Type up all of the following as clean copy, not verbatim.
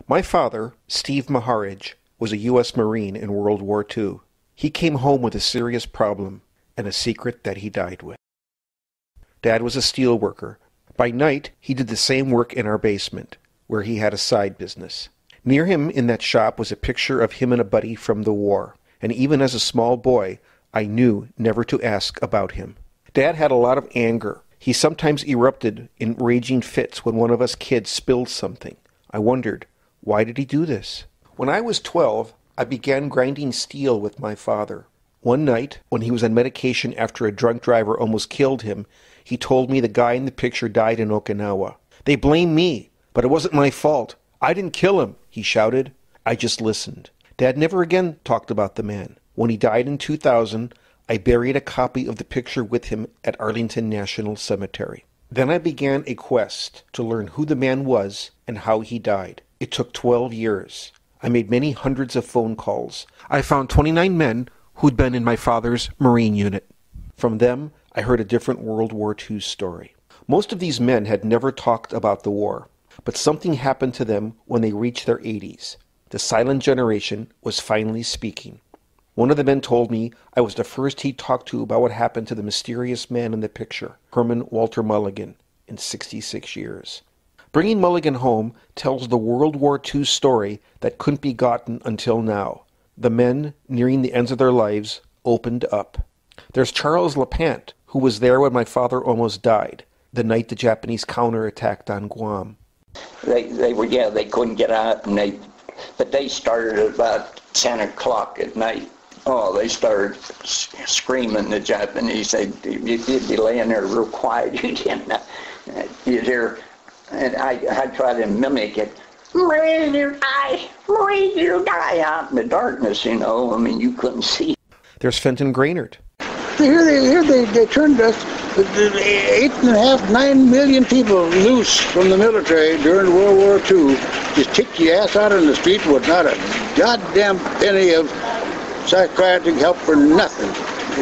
My father, Steve Maharaj, was a U.S. Marine in World War II. He came home with a serious problem and a secret that he died with. Dad was a steel worker. By night, he did the same work in our basement, where he had a side business. Near him in that shop was a picture of him and a buddy from the war, and even as a small boy, I knew never to ask about him. Dad had a lot of anger. He sometimes erupted in raging fits when one of us kids spilled something. I wondered, why did he do this? When I was 12, I began grinding steel with my father. One night, when he was on medication after a drunk driver almost killed him, he told me the guy in the picture died in Okinawa. They blame me, but it wasn't my fault. I didn't kill him, he shouted. I just listened. Dad never again talked about the man. When he died in 2000, I buried a copy of the picture with him at Arlington National Cemetery. Then I began a quest to learn who the man was and how he died. It took 12 years. I made many hundreds of phone calls. I found 29 men who'd been in my father's Marine unit. From them, I heard a different World War II story. Most of these men had never talked about the war, but something happened to them when they reached their 80s. The silent generation was finally speaking. One of the men told me I was the first he'd talked to about what happened to the mysterious man in the picture, Herman Walter Mulligan, in 66 years. Bringing Mulligan Home tells the World War II story that couldn't be gotten until now. The men, nearing the ends of their lives, opened up. There's Charles LaPant, who was there when my father almost died, the night the Japanese counterattacked on Guam. They couldn't get out, but they started at about 10 o'clock at night. Oh, they started screaming, the Japanese. You'd be laying there real quiet. You didn't, you'd hear, and I tried to mimic it. Marine, you die! Marine, you die! Out in the darkness, I mean, you couldn't see. There's Fenton Grainert. Here they turned us, 8.5, 9 million people loose from the military during World War II. Just kicked your ass out on the street with not a goddamn penny of psychiatric help for nothing.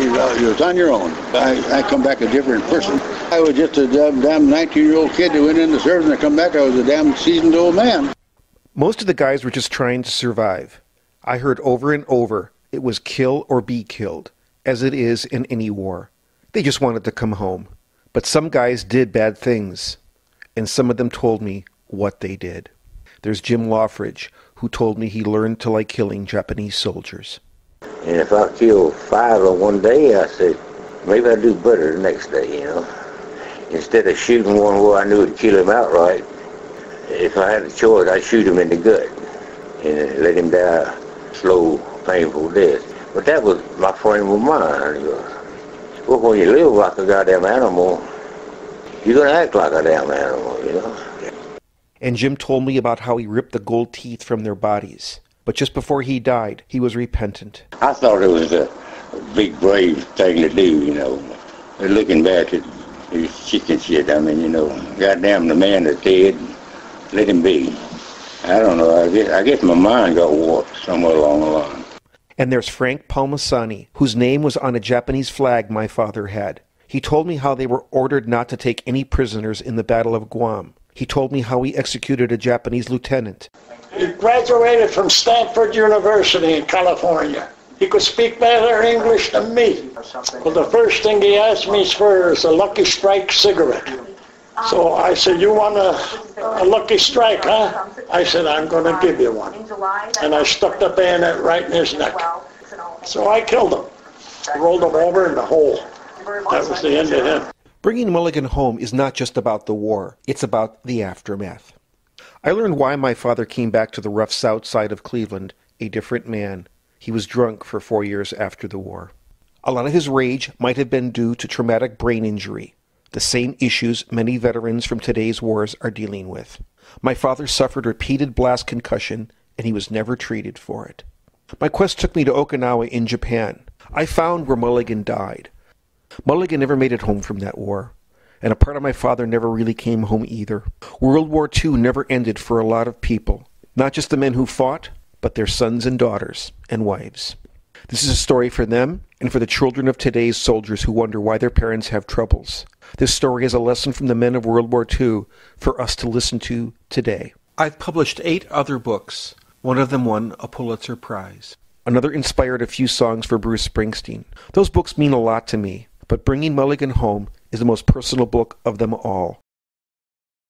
You was on your own. I come back a different person. I was just a damn 19-year-old kid that went into service, and I come back, I was a damn seasoned old man. Most of the guys were just trying to survive. I heard over and over, it was kill or be killed, as it is in any war. They just wanted to come home. But some guys did bad things, and some of them told me what they did. There's Jim Lawfridge, who told me he learned to like killing Japanese soldiers. And if I killed 5 on one day, I said, maybe I'd do better the next day, Instead of shooting one where I knew it'd kill him outright, if I had a choice, I'd shoot him in the gut and let him die a slow, painful death. But that was my frame of mind. Well, when you live like a goddamn animal, you're going to act like a damn animal, And Jim told me about how he ripped the gold teeth from their bodies. But just before he died, he was repentant. I thought it was a big, brave thing to do, And looking back at this chicken shit, goddamn the man that's dead, let him be. I don't know, I guess my mind got warped somewhere along the line. And there's Frank Palmasani, whose name was on a Japanese flag my father had. He told me how they were ordered not to take any prisoners in the Battle of Guam. He told me how he executed a Japanese lieutenant. He graduated from Stanford University in California. He could speak better English than me. Well, the first thing he asked me for is a Lucky Strike cigarette. So I said, you want a Lucky Strike, huh? I said, I'm going to give you one. And I stuck the bayonet right in his neck. So I killed him. Rolled him over in the hole. That was the end of him. Bringing Mulligan Home is not just about the war. It's about the aftermath. I learned why my father came back to the rough south side of Cleveland a different man. He was drunk for 4 years after the war. A lot of his rage might have been due to traumatic brain injury, the same issues many veterans from today's wars are dealing with. My father suffered repeated blast concussion, and he was never treated for it. My quest took me to Okinawa in Japan. I found where Mulligan died. Mulligan never made it home from that war, and a part of my father never really came home either. World War II never ended for a lot of people, not just the men who fought, but their sons and daughters and wives. This is a story for them and for the children of today's soldiers who wonder why their parents have troubles. This story is a lesson from the men of World War II for us to listen to today. I've published 8 other books. One of them won a Pulitzer Prize. Another inspired a few songs for Bruce Springsteen. Those books mean a lot to me, but Bringing Mulligan Home is the most personal book of them all.